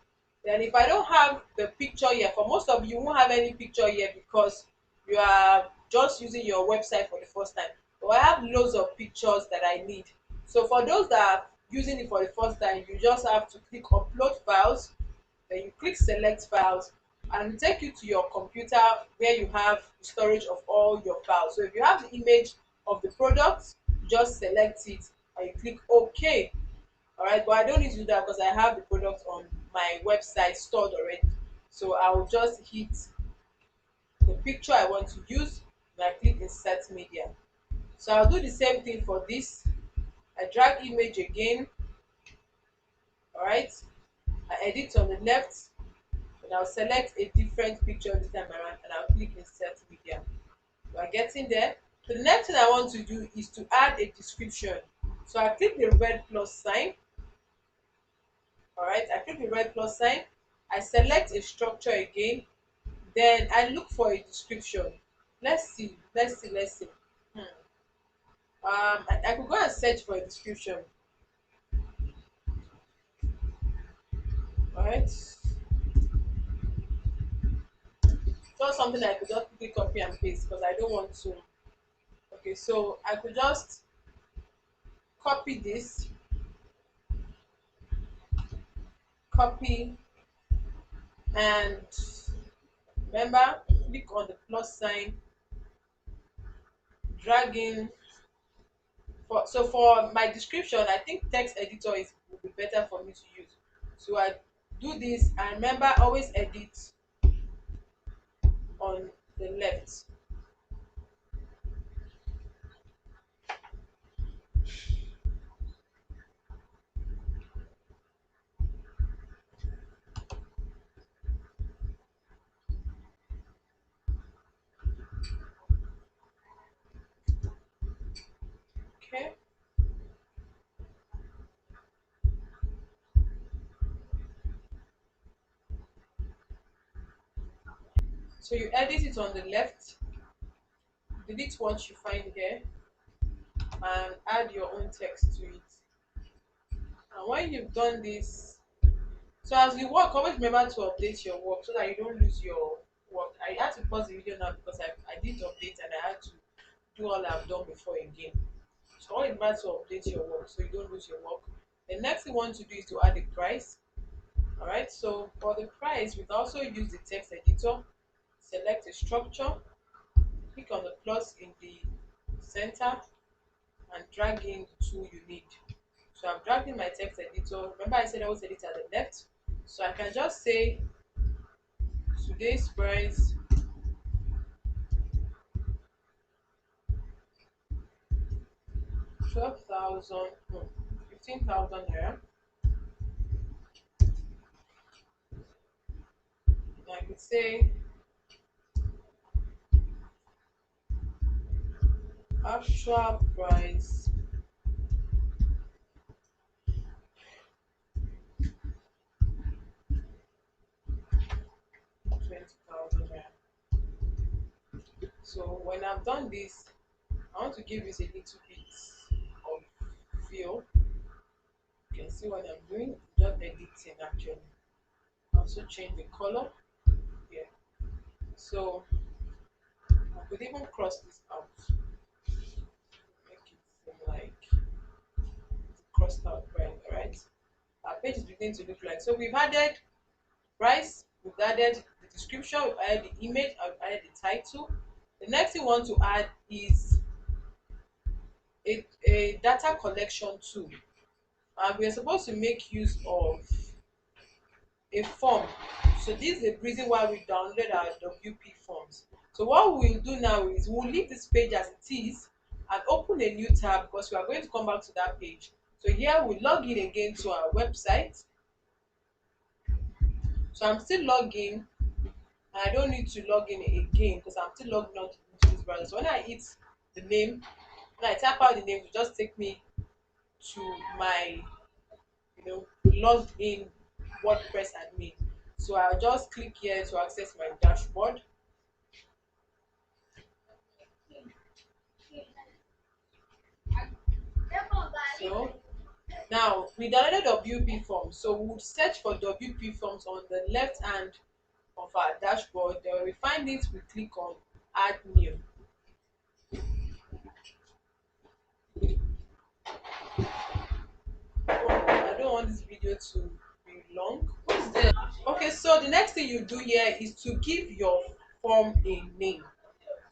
Then if I don't have the picture here, for most of you won't have any picture here because you are just using your website for the first time. But I have loads of pictures that I need. So for those that are using it for the first time, you just have to click upload files, then you click select files, and it will take you to your computer where you have storage of all your files. So if you have the image of the product, just select it and you click OK. All right, but I don't need to do that because I have the product on my website stored already. So I will just hit the picture I want to use and I click insert media. So I'll do the same thing for this. I drag image again. All right, I edit on the left and I'll select a different picture this time around and I'll click insert media. We're getting there. So the next thing I want to do is to add a description. So I click the red plus sign. All right, I click the red plus sign. I select a structure again. Then I look for a description. Let's see. Hmm. I could go and search for a description. All right, just something I could just quickly copy and paste because I don't want to. Okay, so I could just copy this, copy, and remember, click on the plus sign, drag in. For my description, I think text editor is will be better for me to use. So I do this and remember, always edit on the left. Okay, so you edit it on the left, delete what you find here, and add your own text to it. And when you've done this, so as you work, always remember to update your work so that you don't lose your work. I had to pause the video now because I did update and I had to do all I've done before again. So all it matters to update your work so you don't lose your work. The next thing you want to do is to add a price. All right, so for the price, we can also use the text editor. Select a structure, click on the plus in the center, and drag in the tool you need. So I'm dragging my text editor. Remember I said I always edit at the left. So I can just say today's price 12,000, 15,000 naira. I could say actual price 20,000 naira. So when I've done this, I want to give this a little bit of feel. You can see what I'm doing, just editing actually. Also change the color here. So I could even cross this out, make it seem like crossed out brand. All right, our page is beginning to look like. So we've added price, we've added the description, we've added the image, I've added the title. The next thing we want to add is a data collection tool, and we're supposed to make use of a form. So this is the reason why we downloaded our WP forms. So what we'll do now is we'll leave this page as it is and open a new tab because we are going to come back to that page. So here we log in again to our website. So I'm still logging, and I don't need to log in again because I'm still logging on into this browser. So when I hit the name, when I type out the name, it just take me to my logged in WordPress admin. So I'll just click here to access my dashboard. So now we downloaded WP forms. So we'll search for WP forms on the left hand of our dashboard. Then when we find it, we click on add new. I don't want this video to be long. Okay, so the next thing you do here is to give your form a name.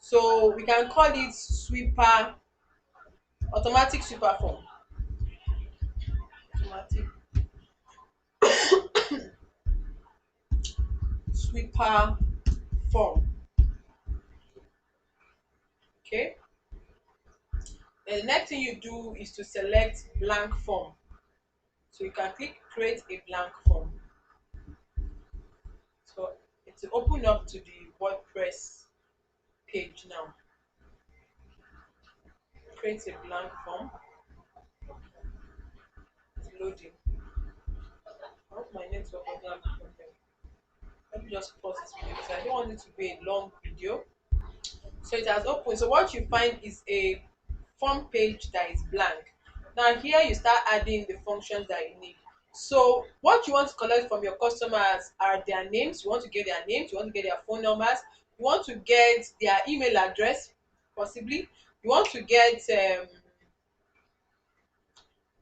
So we can call it sweeper, automatic sweeper form. Automatic sweeper form. Okay. Then the next thing you do is to select blank form. So you can click create a blank form. So it will open up to the WordPress page now. Create a blank form. It's loading. I hope my network doesn't have a problem. Let me just pause this video because I don't want it to be a long video. So it has opened. So what you find is a form page that is blank. Now here you start adding the functions that you need. So what you want to collect from your customers are their names. You want to get their names, you want to get their phone numbers, you want to get their email address, possibly. You want to get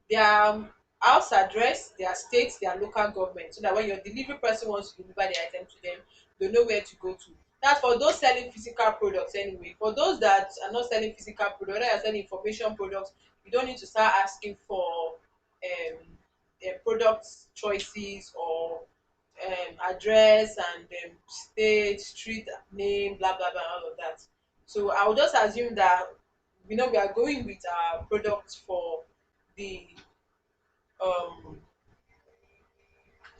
their house address, their state, their local government, so that when your delivery person wants to deliver the item to them, they know where to go to. That's for those selling physical products anyway. For those that are not selling physical products, that are selling information products, you don't need to start asking for product choices or address and state, street name, blah blah blah, all of that. So I would just assume that we are going with our product for the um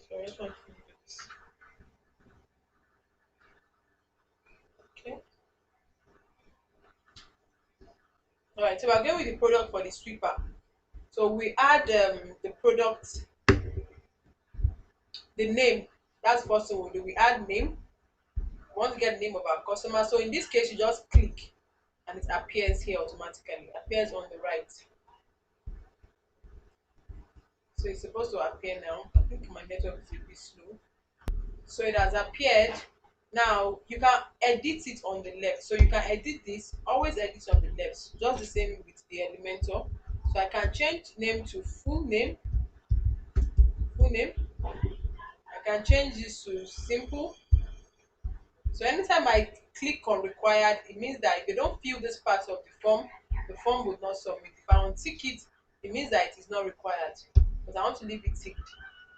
sorry, I just want to do this. Okay. All right, so we're going with the product for the sweeper. So we add the product, the name. That's first thing we do. We add name. We want to get the name of our customer. So in this case, you just click and it appears here automatically. It appears on the right. So it's supposed to appear now. I think my network is a bit slow. So it has appeared. Now you can edit it on the left. So you can edit this, always edit on the left. Just the same with the Elementor. So I can change name to full name. I can change this to simple. So anytime I click on required, it means that if you don't fill this part of the form would not submit. If I untick it, it means that it is not required. But I want to leave it ticked.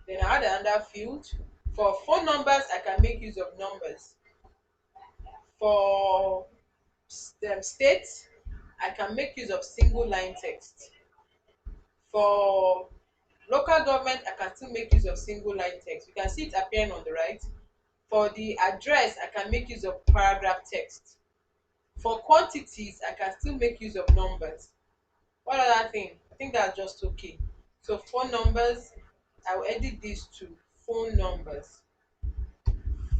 Then I add another field. For phone numbers, I can make use of numbers. For states, I can make use of single line text. For local government, I can still make use of single line text. You can see it appearing on the right. For the address, I can make use of paragraph text. For quantities, I can still make use of numbers. What other thing? I think that's just okay. So phone numbers, I will edit this to phone numbers.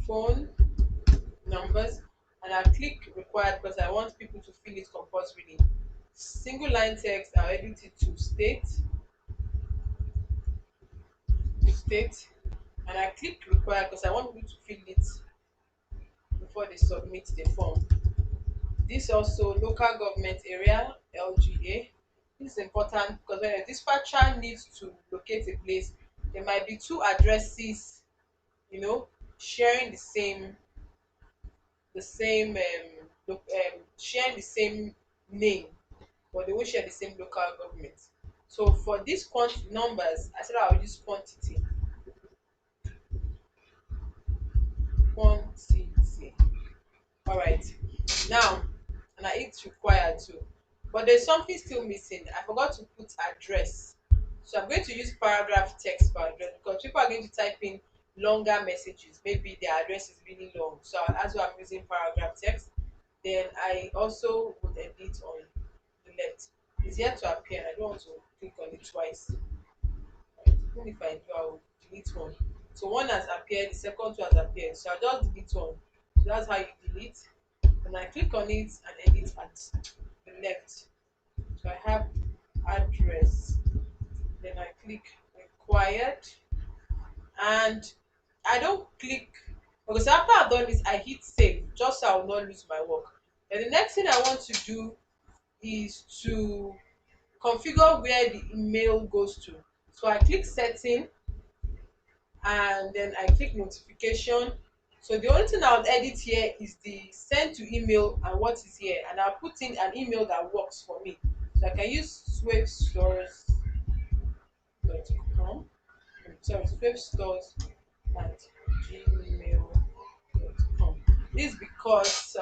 Phone numbers, and I'll click required because I want people to fill it compulsorily. Single line text, I'll edit it to state, and I click required because I want people to fill it before they submit the form. This also local government area, LGA. This is important because when a dispatcher needs to locate a place, there might be two addresses, you know, sharing sharing the same name, but they won't share the same local government. So for these numbers, I said I'll use quantity. All right. Now, and it's required too. But there's something still missing. I forgot to put address. So I'm going to use paragraph text for address because people are going to type in longer messages. Maybe their address is really long. So as well, I'm using paragraph text. Then I also would edit on the left. It's yet to appear. I don't want to click on it twice. Even if I do, I will delete one. So one has appeared, the second two has appeared. So I'll just delete one. So that's how you delete. And I click on it and edit at the left. So I have address. Then I click required. And I don't click because after I've done this, I hit save just so I will not lose my work. And the next thing I want to do is to configure where the email goes to. So I click setting and then I click notification. So the only thing I'll edit here is the send to email and what is here, and I'll put in an email that works for me. So I can use swavestores.com. Sorry, swavestores at gmail.com. This is because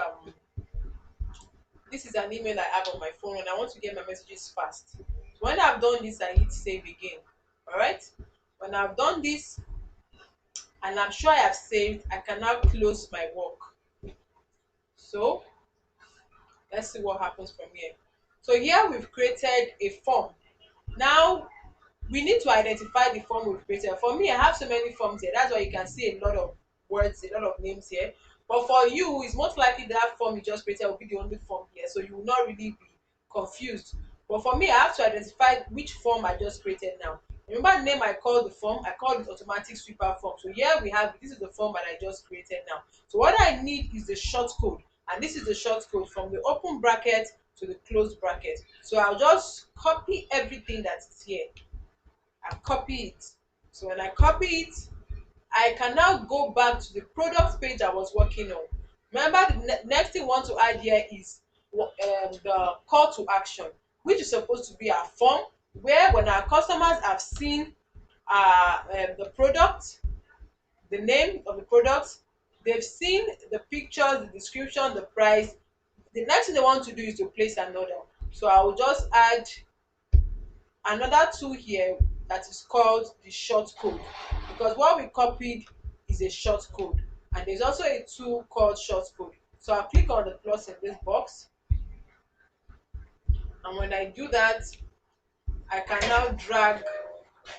this is an email I have on my phone and I want to get my messages fast. So when I've done this, I hit save again. All right. When I've done this, and I'm sure I have saved, I can now close my work. So let's see what happens from here. So here we've created a form. Now we need to identify the form we've created. For me, I have so many forms here. That's why you can see a lot of words, a lot of names here. But for you, it's most likely that form you just created will be the only form here. So you will not really be confused. But for me, I have to identify which form I just created now. Remember the name I called the form? I called it automatic sweeper form. So here we have, this is the form that I just created now. So what I need is the short code. And this is the short code from the open bracket to the closed bracket. So I'll just copy everything that is here and copy it. So when I copy it, I can now go back to the product page I was working on. Remember, the next thing we want to add here is the call to action, which is supposed to be a form where when our customers have seen the product, the name of the product, they've seen the pictures, the description, the price. The next thing they want to do is to place an order. So I will just add another tool here that is called the short code, because what we copied is a short code, and there's also a tool called short code. So I'll click on the plus in this box, and when I do that, I can now drag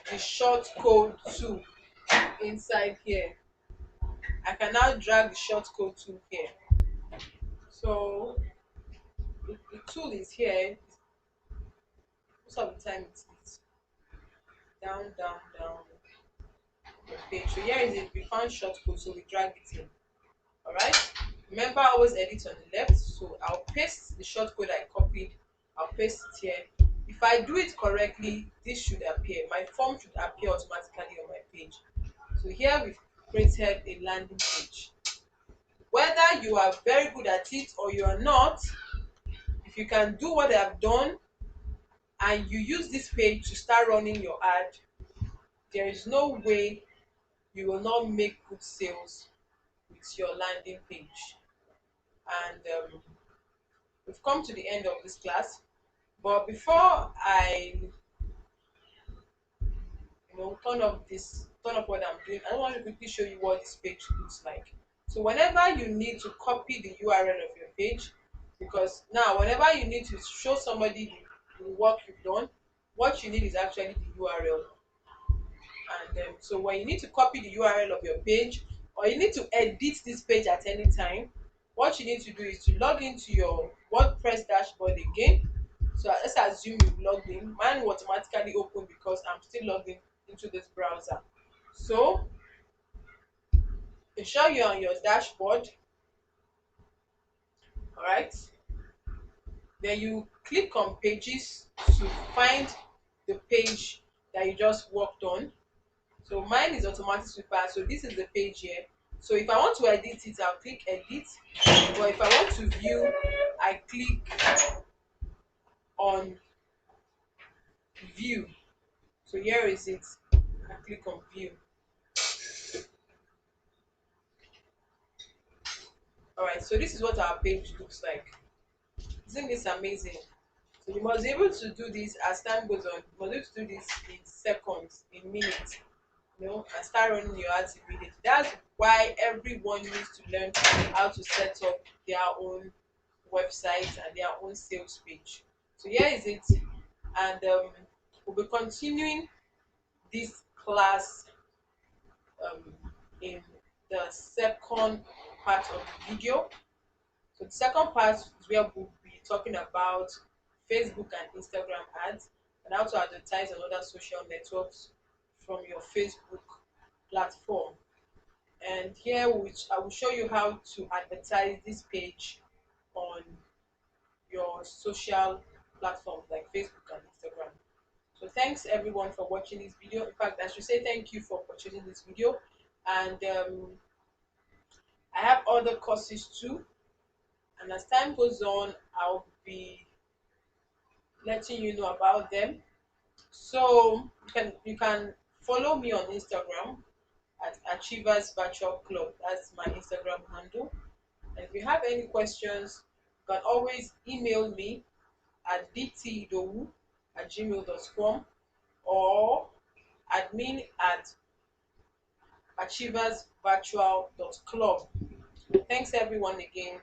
the short code tool inside here. I can now drag the short code tool here. So the tool is here. Most of the time it's down the page. So here is it. We found short code, so we drag it in. All Alright. Remember, always edit on the left. So I'll paste the short code I copied. I'll paste it here. If I do it correctly, this should appear. My form should appear automatically on my page. So here we've created a landing page. Whether you are very good at it or you are not, if you can do what I've done and you use this page to start running your ad, there is no way you will not make good sales with your landing page. And we've come to the end of this class. But before I, turn up what I'm doing, I want to quickly show you what this page looks like. So whenever you need to copy the URL of your page, because now whenever you need to show somebody the work you've done, what you need is actually the URL. And so when you need to copy the URL of your page, or you need to edit this page at any time, what you need to do is to log into your WordPress dashboard again. So let's assume you've logged in. Mine will automatically open because I'm still logged in into this browser. So ensure you're on your dashboard. All right. Then you click on pages to find the page that you just worked on. So mine is automatic sweeper. So this is the page here. So if I want to edit it, I'll click edit. But if I want to view, I click on view. So here is it. I click on view. Alright, so this is what our page looks like. Isn't this amazing? So you must be able to do this as time goes on. You must be able to do this in seconds, in minutes, and start running your ads immediately. That's why everyone needs to learn how to set up their own website and their own sales page. So here is it, and we'll be continuing this class um, in the second part of the video. So the second part is where we'll be talking about Facebook and Instagram ads and how to advertise on other social networks from your Facebook platform. And here which I will show you how to advertise this page on your social platforms like Facebook and Instagram. So thanks everyone for watching this video. In fact, I should say thank you for purchasing this video. And I have other courses too. And as time goes on, I'll be letting you know about them. So you can follow me on Instagram at Achievers Virtual Club. That's my Instagram handle. And if you have any questions, you can always email me at dtidowu@gmail.com or admin@achieversvirtual.club. Thanks everyone again.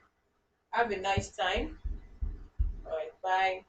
Have a nice time. All right, bye.